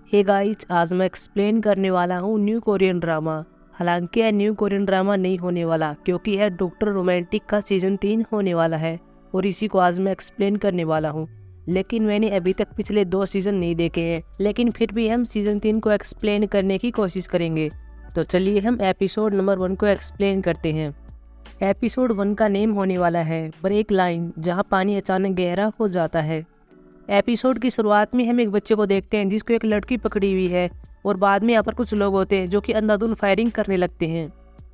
Hey guys, आज मैं explain करने वाला हूँ न्यू कोरियन ड्रामा। हालांकि यह न्यू कोरियन ड्रामा नहीं होने वाला, क्योंकि यह डॉक्टर रोमांटिक का सीजन 3 होने वाला है और इसी को आज मैं एक्सप्लेन करने वाला हूँ। लेकिन मैंने अभी तक पिछले 2 सीजन नहीं देखे हैं, लेकिन फिर भी हम सीजन 3 को एक्सप्लेन करने की कोशिश करेंगे। तो चलिए हम एपिसोड नंबर 1 को एक्सप्लेन करते हैं। एपिसोड 1 का नेम होने वाला है ब्रेक लाइन, जहाँ पानी अचानक गहरा हो जाता है। एपिसोड की शुरुआत में हम एक बच्चे को देखते हैं जिसको एक लड़की पकड़ी हुई है और बाद में यहाँ पर कुछ लोग होते हैं जो कि अंधाधुंध फायरिंग करने लगते हैं।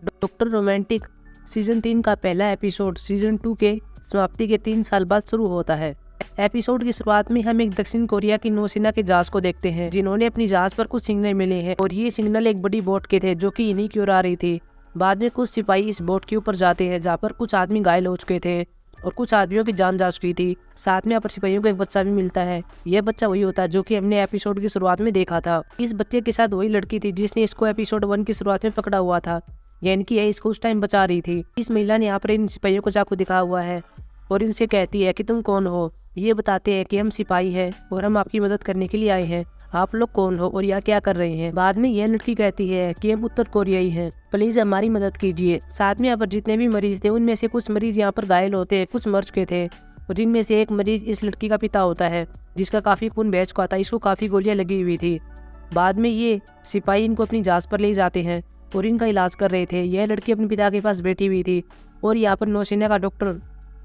डॉक्टर रोमांटिक सीजन 3 का पहला एपिसोड सीजन 2 के समाप्ति के 3 साल बाद शुरू होता है। एपिसोड की शुरुआत में हम एक दक्षिण कोरिया की नौसेना के जहाज को देखते हैं जिन्होंने अपनी जहाज पर कुछ सिग्नल मिले हैं और ये सिग्नल एक बड़ी बोट के थे जो कि इन्हीं की ओर आ रही थी। बाद में कुछ सिपाही इस बोट के ऊपर जाते हैं जहाँ पर कुछ आदमी घायल हो चुके थे और कुछ आदमियों की जान जा चुकी थी। साथ में यहाँ पर सिपाहियों को एक बच्चा भी मिलता है। यह बच्चा वही होता है जो कि हमने एपिसोड की शुरुआत में देखा था। इस बच्चे के साथ वही लड़की थी जिसने इसको एपिसोड 1 की शुरुआत में पकड़ा हुआ था, यानी कि यह इसको उस टाइम बचा रही थी। इस महिला ने यहाँ पर इन सिपाहियों को चाकू दिखाया हुआ है और इनसे कहती है कि तुम कौन हो। ये बताते हैं कि हम सिपाही हैं और हम आपकी मदद करने के लिए आए हैं। आप लोग कौन हो और यहाँ क्या कर रहे हैं। बाद में यह लड़की कहती है कि हम उत्तर कोरियाई हैं, प्लीज हमारी मदद कीजिए। साथ में यहाँ पर जितने भी मरीज थे उनमें से कुछ मरीज यहाँ पर घायल होते हैं, कुछ मर चुके थे और जिनमें से एक मरीज इस लड़की का पिता होता है जिसका काफी खून बह चुका था, इसको काफी गोलियां लगी हुई थी। बाद में ये सिपाही इनको अपनी जहाज पर ले जाते हैं और इनका इलाज कर रहे थे। यह लड़की अपने पिता के पास बैठी हुई थी और यहाँ पर नौसेना का डॉक्टर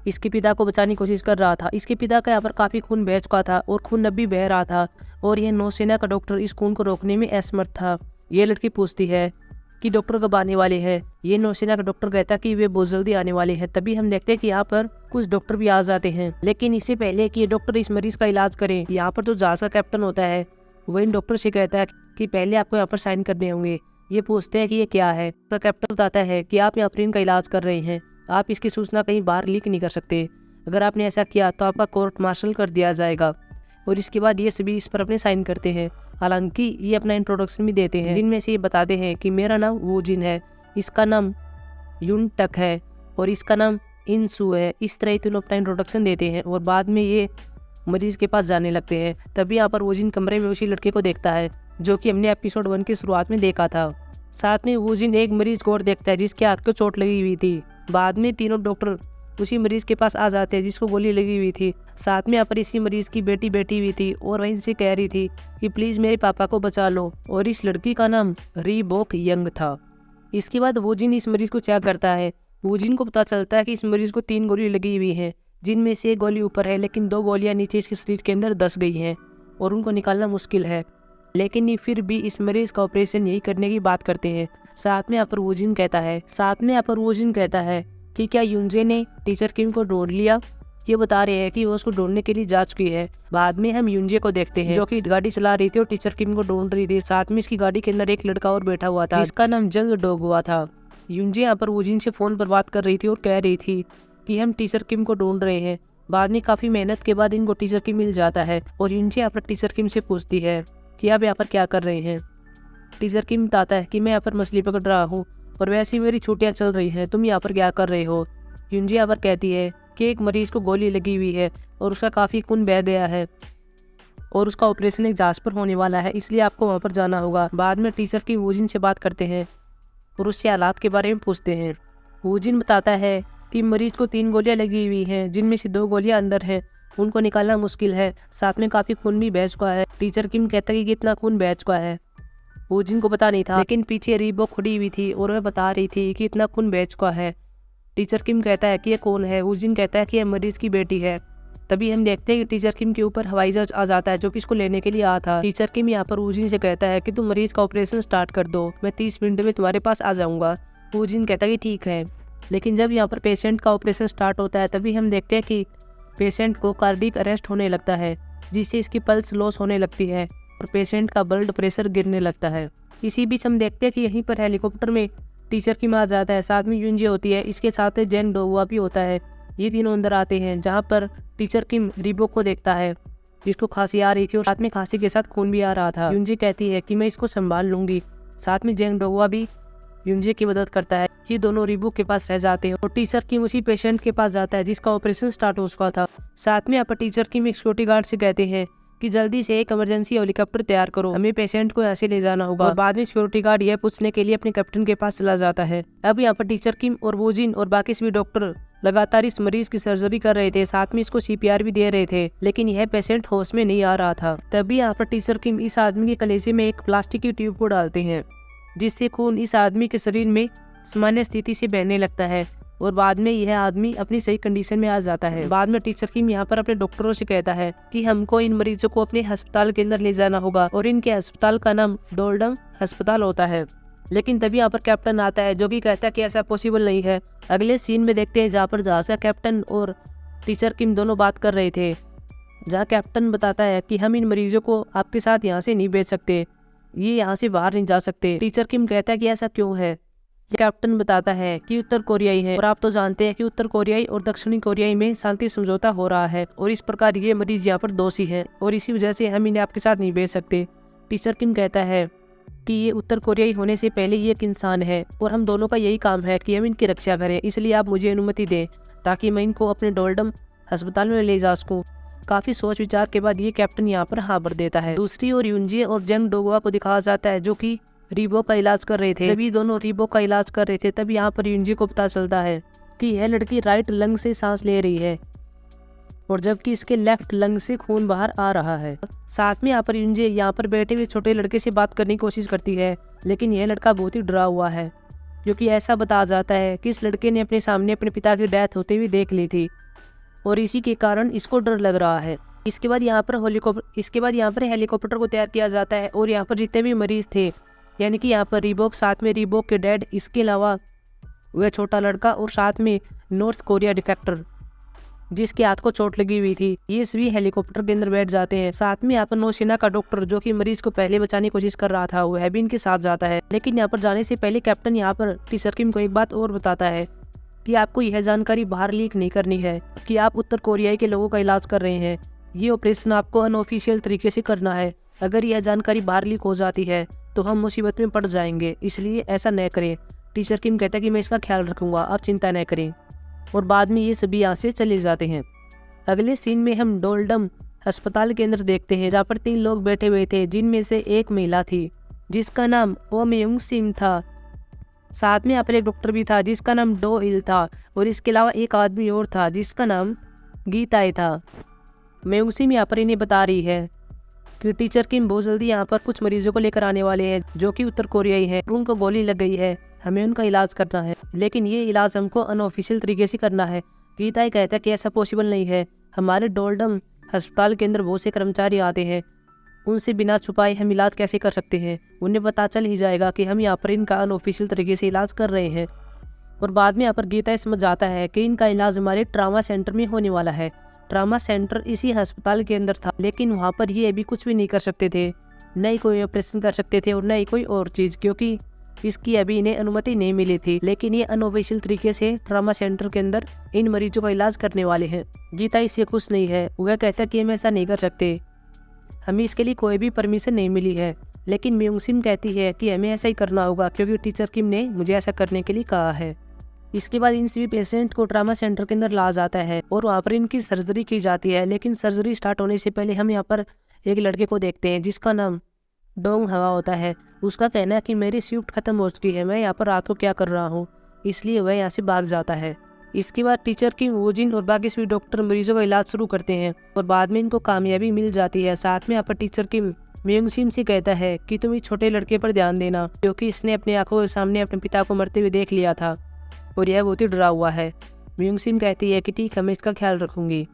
इसके पिता को बचाने की कोशिश कर रहा था। इसके पिता का यहाँ पर काफी खून बह चुका था और खून अब भी बह रहा था और यह नौसेना का डॉक्टर इस खून को रोकने में असमर्थ था। यह लड़की पूछती है कि डॉक्टर कब आने वाले हैं। ये नौसेना का डॉक्टर कहता है कि वे बहुत जल्दी आने वाले हैं। तभी हम देखते हैं कि यहाँ पर कुछ डॉक्टर भी आ जाते हैं, लेकिन इससे पहले कि ये डॉक्टर इस मरीज का इलाज करें, यहाँ पर जो जहाज का कैप्टन होता है वह इन डॉक्टर से कहता है कि पहले आपको यहाँ पर साइन करने होंगे। ये पूछते हैं कि ये क्या है। तो कैप्टन बताता है कि आप यहाँ पर इनका इलाज कर रहे हैं, आप इसकी सूचना कहीं बाहर लीक नहीं कर सकते। अगर आपने ऐसा किया तो आपका कोर्ट मार्शल कर दिया जाएगा। और इसके बाद ये सभी इस पर अपने साइन करते हैं। हालांकि ये अपना इंट्रोडक्शन भी देते हैं जिनमें से ये बताते हैं कि मेरा नाम वू जिन है, इसका नाम युन टक है और इसका नाम इन सू है। इस तरह तीनों अपना इंट्रोडक्शन देते हैं और बाद में ये मरीज के पास जाने लगते हैं। तभी यहाँ पर वो जिन कमरे में उसी लड़के को देखता है जो कि हमने एपिसोड 1 की शुरुआत में देखा था। साथ में वो जिन एक मरीज को और देखता है जिसके हाथ को चोट लगी हुई थी। बाद में तीनों डॉक्टर उसी मरीज के पास आ जाते हैं जिसको गोली लगी हुई थी। साथ में यहाँ पर इसी मरीज की बेटी बैठी हुई थी और वहीं से कह रही थी कि प्लीज मेरे पापा को बचा लो, और इस लड़की का नाम री बोक यंग था। इसके बाद वो जिन इस मरीज को चेक करता है। वो जिन को पता चलता है कि इस मरीज को 3 गोली लगी हुई है, जिनमें से 1 गोली ऊपर है लेकिन 2 गोलियां नीचे इसके शरीर के अंदर दस गई हैं और उनको निकालना मुश्किल है। लेकिन ये फिर भी इस मरीज का ऑपरेशन यही करने की बात करते हैं। साथ में यहाँ पर वो जिन कहता है कि क्या युनजे ने टीचर किम को ढूंढ लिया। ये बता रहे हैं कि वो उसको ढूंढने के लिए जा चुकी है। बाद में हम युनजे को देखते हैं जो कि गाड़ी चला रही थी और टीचर किम को ढूंढ रही थी। साथ में इसकी गाड़ी के अंदर एक लड़का और बैठा हुआ था जिसका नाम जंग डोग हुआ था। युनजे यहाँ पर वूजिन से फोन पर बात कर रही थी और कह रही थी कि हम टीचर किम को ढूंढ रहे हैं। बाद में काफी मेहनत के बाद इनको टीचर किम मिल जाता है और युनजे यहाँ पर टीचर किम से पूछती है कि आप यहाँ पर क्या कर रहे हैं। टीचर किम बताता है कि मैं यहाँ पर मछली पकड़ रहा हूँ और वैसे ही मेरी छुट्टियाँ चल रही हैं, तुम यहाँ पर क्या कर रहे हो। युनजे यहाँ पर कहती है कि एक मरीज को गोली लगी हुई है और उसका काफ़ी खून बह गया है और उसका ऑपरेशन एक जहाज पर होने वाला है, इसलिए आपको वहाँ पर जाना होगा। बाद में टीचर की वूजिन से बात करते हैं और उससे हालात के बारे में पूछते हैं। वूजिन बताता है कि मरीज को 3 गोलियाँ लगी हुई हैं, जिनमें से 2 गोलियाँ अंदर हैं, उनको निकालना मुश्किल है। साथ में काफ़ी खून भी बह चुका है। टीचर किम कहता है कि कितना खून बह चुका है। वूजिन को पता नहीं था, लेकिन पीछे रीबॉक खड़ी हुई थी और वह बता रही थी कि इतना खून बह चुका है। टीचर किम कहता है कि यह कौन है। वूजिन कहता है कि यह मरीज की बेटी है। तभी हम देखते हैं कि टीचर किम के ऊपर हवाई जहाज आ जाता है जो कि इसको लेने के लिए आया था। टीचर किम यहाँ पर वूजिन से कहता है कि तुम मरीज का ऑपरेशन स्टार्ट कर दो, मैं 30 मिनट में तुम्हारे पास आ जाऊंगा। वूजिन कहता है कि ठीक है। लेकिन जब यहाँ पर पेशेंट का ऑपरेशन स्टार्ट होता है तभी हम देखते हैं कि पेशेंट को कार्डिक अरेस्ट होने लगता है, जिससे इसकी पल्स लॉस होने लगती है और पेशेंट का ब्लड प्रेशर गिरने लगता है। इसी बीच हम देखते हैं कि यहीं पर हेलीकॉप्टर में टीचर किम आ जाता है, साथ में युनजे होती है, इसके साथ जेंग डोगुआ भी होता है। ये तीनों अंदर आते हैं जहाँ पर टीचर किम रीबोक को देखता है जिसको खांसी आ रही थी और साथ में खांसी के साथ खून भी आ रहा था। युनजे कहती है कि मैं इसको संभाल लूंगी। साथ में जेंग डोगुआ भी युनजे की मदद करता है। ये दोनों रीबोक के पास रह जाते हैं और टीचर किम उसी पेशेंट के पास जाता है जिसका ऑपरेशन स्टार्ट हो चुका था। साथ में यहाँ पर टीचर किम एक सिक्योरिटी गार्ड से कहते हैं कि जल्दी से एक इमरजेंसी हेलीकॉप्टर तैयार करो, हमें पेशेंट को यहाँ से ले जाना होगा। और बाद में सिक्योरिटी गार्ड यह पूछने के लिए अपने कैप्टन के पास चला जाता है। अब यहाँ पर टीचर किम और वोजिन और बाकी सभी डॉक्टर लगातार इस मरीज की सर्जरी कर रहे थे, साथ में इसको CPR भी दे रहे थे, लेकिन यह पेशेंट होश में नहीं आ रहा था। तभी यहाँ पर टीचर किम इस आदमी के कलेजे में एक प्लास्टिक की ट्यूब को डालते हैं, जिससे खून इस आदमी के शरीर में सामान्य स्थिति से बहने लगता है और बाद में यह आदमी अपनी सही कंडीशन में आ जाता है। बाद में टीचर किम यहाँ पर अपने डॉक्टरों से कहता है कि हमको इन मरीजों को अपने अस्पताल के अंदर ले जाना होगा और इनके अस्पताल का नाम डोल्डम अस्पताल होता है। लेकिन तभी यहाँ पर कैप्टन आता है, जो कि कहता है कि ऐसा पॉसिबल नहीं है। अगले सीन में देखते हैं जहाँ पर जहाँ से कैप्टन और टीचर किम दोनों बात कर रहे थे, जहाँ कैप्टन बताता है कि हम इन मरीजों को आपके साथ यहाँ से नहीं भेज सकते, ये यहाँ से बाहर नहीं जा सकते। टीचर किम कहता है कि ऐसा क्यों है। कैप्टन बताता है कि उत्तर कोरियाई है और आप तो जानते हैं कि उत्तर कोरियाई और दक्षिणी कोरियाई में शांति समझौता हो रहा है और इस प्रकार ये मरीज यहाँ पर दोषी है और इसी वजह से हम इन्हें आपके साथ नहीं भेज सकते। टीचर किम कहता है कि ये उत्तर कोरियाई होने से पहले ये एक इंसान है और हम दोनों का यही काम है कि हम इनकी रक्षा करें, इसलिए आप मुझे अनुमति दें ताकि मैं इनको अपने डोल्डम अस्पताल में ले जा सकूँ। काफी सोच विचार के बाद ये कैप्टन यहाँ पर हाँ भर देता है। दूसरी ओर यूनजे और जंग डोगवा को दिखाया जाता है, जो कि रीबो का इलाज कर रहे थे। जब ये दोनों रीबो का इलाज कर रहे थे तब यहाँ पर यूनजे को पता चलता है कि यह लड़की राइट लंग से सांस ले रही है और जबकि इसके लेफ्ट लंग से खून बाहर आ रहा है। साथ में यहाँ पर यूनजे यहाँ पर बैठे हुए छोटे लड़के से बात करने की कोशिश करती है, लेकिन यह लड़का बहुत ही डरा हुआ है, क्योंकि ऐसा बताया जाता है कि इस लड़के ने अपने सामने अपने पिता की डेथ होते हुए देख ली थी और इसी के कारण इसको डर लग रहा है। इसके बाद यहाँ पर हेलीकॉप्टर को तैयार किया जाता है और यहाँ पर जितने भी मरीज थे, यानी कि यहाँ पर रीबोक, साथ में रीबोक के डैड, इसके अलावा वह छोटा लड़का और साथ में नॉर्थ कोरिया डिफेक्टर जिसके हाथ को चोट लगी हुई थी, ये सभी हेलीकॉप्टर के अंदर बैठ जाते हैं। साथ में यहाँ पर नौसेना का डॉक्टर, जो कि मरीज को पहले बचाने की कोशिश कर रहा था, वह भी इनके साथ जाता है। लेकिन यहाँ पर जाने से पहले कैप्टन यहाँ पर टीचर किम को एक बात और बताता है कि आपको यह जानकारी बाहर लीक नहीं करनी है कि आप उत्तर कोरियाई के लोगों का इलाज कर रहे हैं। ये ऑपरेशन आपको अनऑफिशियल तरीके से करना है। अगर यह जानकारी बाहर लीक हो जाती है तो हम मुसीबत में पड़ जाएंगे, इसलिए ऐसा न करें। टीचर किम कहता है कि मैं इसका ख्याल रखूंगा, आप चिंता न करें। और बाद में ये सभी यहाँ से चले जाते हैं। अगले सीन में हम डोल्डम अस्पताल के अंदर देखते हैं, जहाँ पर 3 लोग बैठे हुए थे, जिनमें से एक महिला थी जिसका नाम ओ मेयुंग सिम था। साथ में यहाँ पर एक डॉक्टर भी था जिसका नाम डो इल था और इसके अलावा एक आदमी और था जिसका नाम गीताई था। मेयुंग सिम यहाँ पर इन्हें बता रही है कि टीचर किम बहुत जल्दी यहाँ पर कुछ मरीजों को लेकर आने वाले हैं जो कि उत्तर कोरियाई हैं। उनको गोली लग गई है, हमें उनका इलाज करना है, लेकिन ये इलाज हमको अनऑफिशियल तरीके से करना है। गीताई कहता है कि ऐसा पॉसिबल नहीं है, हमारे डोल्डम अस्पताल के अंदर बहुत से कर्मचारी आते हैं, उनसे बिना छुपाए हम इलाज कैसे कर सकते हैं। उन्हें पता चल ही जाएगा कि हम यहाँ पर इनका अनऑफिशियल तरीके से इलाज कर रहे हैं। और बाद में यहाँ पर गीताई समझ जाता है कि इनका इलाज हमारे ट्रामा सेंटर में होने वाला है। ट्रामा सेंटर इसी अस्पताल के अंदर था, लेकिन वहाँ पर ये अभी कुछ भी नहीं कर सकते थे, न ही कोई ऑपरेशन कर सकते थे और न ही कोई और चीज़, क्योंकि इसकी अभी इन्हें अनुमति नहीं मिली थी। लेकिन ये अनऑफिशियल तरीके से ट्रामा सेंटर के अंदर इन मरीजों का इलाज करने वाले हैं। गीता इससे खुश नहीं है, वह कहता है कि हम ऐसा नहीं कर सकते, हमें इसके लिए कोई भी परमिशन नहीं मिली है। लेकिन मेयुंग सिम कहती है कि हमें ऐसा ही करना होगा क्योंकि टीचर किम ने मुझे ऐसा करने के लिए कहा है। इसके बाद इन सभी पेशेंट को ट्रामा सेंटर के अंदर ला जाता है और वहाँ पर इनकी सर्जरी की जाती है। लेकिन सर्जरी स्टार्ट होने से पहले हम यहाँ पर एक लड़के को देखते हैं जिसका नाम डोंग हवा होता है। उसका कहना है कि मेरी शिफ्ट खत्म हो चुकी है, मैं यहाँ पर रात को क्या कर रहा हूँ, इसलिए वह यहाँ से भाग जाता है। इसके बाद टीचर किम, वोजिन और बाकी सभी डॉक्टर मरीजों का इलाज शुरू करते हैं और बाद में इनको कामयाबी मिल जाती है। साथ में यहाँ पर टीचर किम मेयुंग सिम से कहता है कि तुम इस छोटे लड़के पर ध्यान देना, क्योंकि इसने अपनी आंखों के सामने अपने पिता को मरते हुए देख लिया था और यह बहुत ही डरा हुआ है। मेयुंग सिम कहती है कि ठीक है, मैं इसका ख्याल रखूंगी।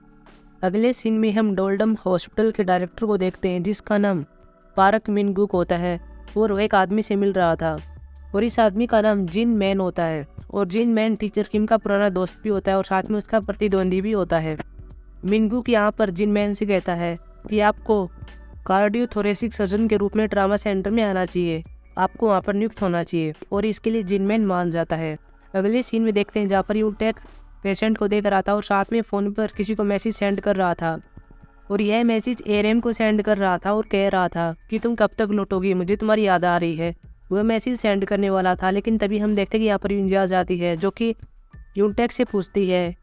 अगले सीन में हम डोल्डम हॉस्पिटल के डायरेक्टर को देखते हैं जिसका नाम पार्क मिन गुक होता है और वह एक आदमी से मिल रहा था और इस आदमी का नाम जिन मैन होता है और जिन मैन टीचर किम का पुराना दोस्त भी होता है और साथ में उसका प्रतिद्वंदी भी होता है। मिनगुक यहाँ पर जिन मैन से कहता है कि आपको कार्डियोथोरेसिक सर्जन के रूप में ट्रामा सेंटर में आना चाहिए, आपको वहाँ पर नियुक्त होना चाहिए और इसके लिए जिन मैन मान जाता है। अगले सीन में देखते हैं जहाँ पर यूटेक पेशेंट को देख रहा था और साथ में फ़ोन पर किसी को मैसेज सेंड कर रहा था और यह मैसेज एआरएम को सेंड कर रहा था और कह रहा था कि तुम कब तक लौटोगी, मुझे तुम्हारी याद आ रही है। वह मैसेज सेंड करने वाला था, लेकिन तभी हम देखते हैं कि यहाँ पर यूंजे आ जाती है जो कि यूटेक से पूछती है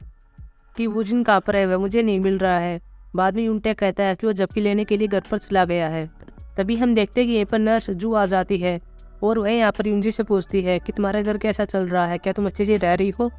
कि वोजिन कहाँ पर है, वह मुझे नहीं मिल रहा है। बाद में यूनटेक कहता है कि वो झपकी लेने के लिए घर पर चला गया है। तभी हम देखते हैं कि यहीं पर नर्स जू आ जाती है और वह यहाँ पर यूनजी से पूछती है कि तुम्हारा घर कैसा चल रहा है, क्या तुम अच्छे से रह रही हो,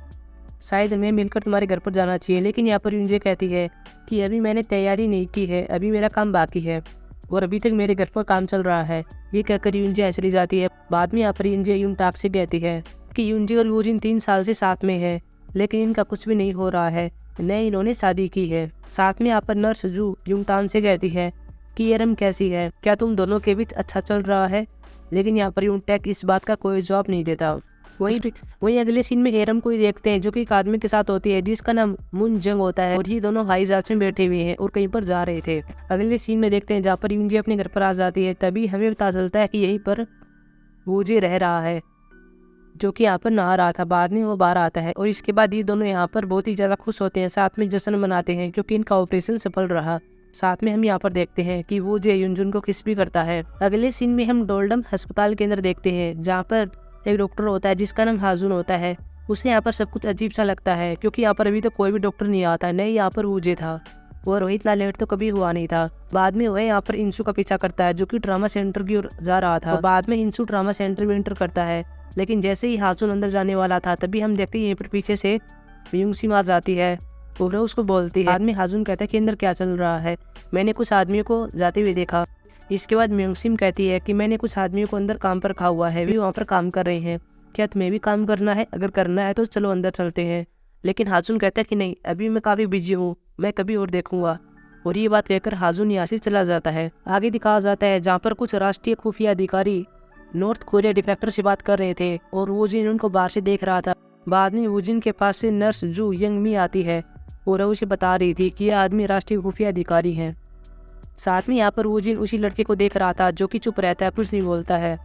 शायद हमें मिलकर तुम्हारे घर पर जाना चाहिए। लेकिन यहाँ पर यूनजी कहती है कि अभी मैंने तैयारी नहीं की है, अभी मेरा काम बाकी है और अभी तक मेरे घर पर काम चल रहा है। ये कहकर यूनजी चली जाती है। बाद में यहाँ पर यूनजी यूनटाक से कहती है कि यूनजी और यूजिन 3 साल से साथ में है, लेकिन इनका कुछ भी नहीं हो रहा है, न इन्होंने शादी की है। साथ में यहाँ पर नर्स जू यूनटान से कहती है कि एरम कैसी है, क्या तुम दोनों के बीच अच्छा चल रहा है। लेकिन यहाँ पर यूनटेक इस बात का कोई जवाब नहीं देता। वहीं अगले सीन में एरम को ही देखते हैं जो कि एक आदमी के साथ होती है जिसका नाम मुन जंग होता है और ये दोनों हवाई जहाज में बैठे हुए हैं और कहीं पर जा रहे थे। अगले सीन में देखते हैं जहाँ पर यूनजी अपने घर पर आ जाती है। तभी हमें पता चलता है कि यहीं पर वूजी रह रहा है जो कि यहाँ पर नहा रहा था। बाद में वो बाहर आता है और इसके बाद ये दोनों यहाँ पर बहुत ही ज़्यादा खुश होते हैं, साथ में जश्न मनाते हैं क्योंकि इनका ऑपरेशन सफल रहा। साथ में हम यहाँ पर देखते हैं कि वो जे युनजुन को किस भी करता है। अगले सीन में हम डोल्डम अस्पताल के अंदर देखते हैं जहाँ पर एक डॉक्टर होता है जिसका नाम हाजुन होता है। उसे यहाँ पर सब कुछ अजीब सा लगता है क्योंकि यहाँ पर अभी तो कोई भी डॉक्टर नहीं आता, नहीं यहाँ पर वूजे था और वही इतना लेट तो कभी हुआ नहीं था। बाद में वह यहाँ पर इंसू का पीछा करता है जो कि ट्रामा सेंटर की ओर जा रहा था। बाद में इंसू ट्रामा सेंटर में एंटर करता है, लेकिन जैसे ही हाजुन अंदर जाने वाला था तभी हम देखते हैं यहीं पर पीछे से म्यूंगसिम आ जाती है और उसको बोलती है। बाद में हाजुन कहता है कि अंदर क्या चल रहा है, मैंने कुछ आदमियों को जाते हुए देखा। इसके बाद म्यूंगसिम कहती है कि मैंने कुछ आदमियों को अंदर काम पर रखा हुआ है, वे वहाँ पर काम कर रहे हैं, क्या तुम्हें भी काम करना है, अगर करना है तो चलो अंदर चलते हैं। लेकिन हाजुन कहता है कि नहीं, अभी मैं काफ़ी बिजी हूँ, मैं कभी और देखूंगा। और ये बात कहकर हाजुन यहाँ से चला जाता है। आगे दिखाया जाता है जहाँ पर कुछ राष्ट्रीय खुफिया अधिकारी नॉर्थ कोरिया डिफेक्टर से बात कर रहे थे और वूजिन उनको बाहर से देख रहा था। बाद में वूजिन के पास से नर्स जू यंगमी आती है और उसे बता रही थी कि यह आदमी राष्ट्रीय खुफिया अधिकारी हैं। साथ में यहाँ पर वूजिन उसी लड़के को देख रहा था जो कि चुप रहता है, कुछ नहीं बोलता है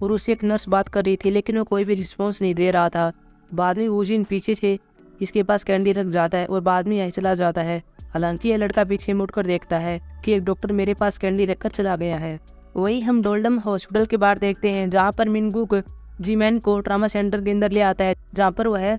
और उससे एक नर्स बात कर रही थी लेकिन वो कोई भी रिस्पॉन्स नहीं दे रहा था। बाद में वूजिन पीछे से इसके पास कैंडी रख जाता है और बाद में यहीं चला जाता है। हालांकि यह लड़का पीछे मुड़कर देखता है कि एक डॉक्टर मेरे पास कैंडी रखकर चला गया है। वहीं हम डोल्डम हॉस्पिटल के बाहर देखते हैं जहाँ पर मिनगुक जीमैन को ट्रामा सेंटर के अंदर ले आता है जहाँ पर वह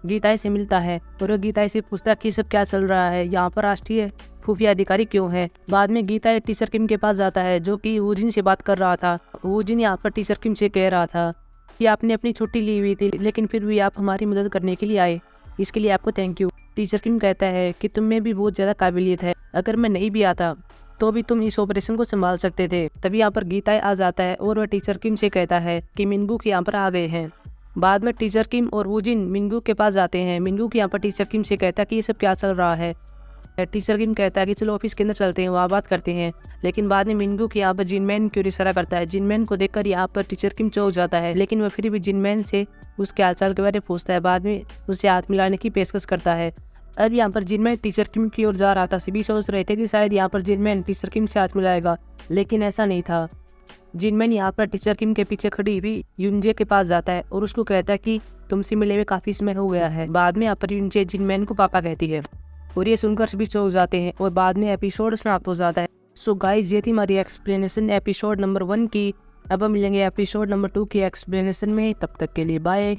गीताई से मिलता है और वह गीताई से पूछता है कि सब क्या चल रहा है, यहाँ पर राष्ट्रीय खुफिया अधिकारी क्यों है। बाद में गीताई टीचर किम के पास जाता है जो कि वूजिन से बात कर रहा था। वूजिन यहाँ पर टीचर किम से कह रहा था कि आपने अपनी छुट्टी ली हुई थी लेकिन फिर भी आप हमारी मदद करने के लिए आए, इसके लिए आपको थैंक यू। टीचर किम कहता है कि तुम में भी बहुत ज़्यादा काबिलियत है, अगर मैं नहीं भी आता तो भी तुम इस ऑपरेशन को संभाल सकते थे। तभी यहाँ पर गीताई आ जाता है और वह टीचर किम से कहता है कि मिनगुक यहाँ पर आ गए हैं। बाद में टीचर किम और वूजिन मिनगुक के पास जाते हैं। मिनगुक यहाँ पर टीचर किम से कहता है कि ये सब क्या चल रहा है। टीचर किम कहता है कि चलो ऑफिस के अंदर चलते हैं, वहाँ बात करते हैं। लेकिन बाद में मिनगुक यहाँ पर जिनमैन की ओर इशारा करता है। जिनमैन को देखकर यहाँ पर टीचर किम चौंक जाता है, लेकिन वह फिर भी जिनमैन से उसके हालचाल के बारे में पूछता है। बाद में उससे हाथ मिलाने की पेशकश करता है। अब यहाँ पर जिनमैन टीचर किम की ओर जा रहा था। सभी सोच रहे थे कि शायद यहाँ पर जिनमैन टीचर किम से हाथ मिलाएगा, लेकिन ऐसा नहीं था। जिनमैन यहाँ पर टीचर किम के पीछे खड़ी हुई यूनजे के पास जाता है और उसको कहता है कि तुमसे मिले हुए काफ़ी समय हो गया है। बाद में यहाँ पर यूनजे जिनमैन को पापा कहती है और ये सुनकर सभी चौंक जाते हैं और बाद में एपिसोड समाप्त हो जाता है। सो गाइस, ये थी हमारी एक्सप्लेनेशन एपिसोड नंबर 1 की। अब हम मिलेंगे एपिसोड नंबर 2 की एक्सप्लेनेशन में। तब तक के लिए बाय।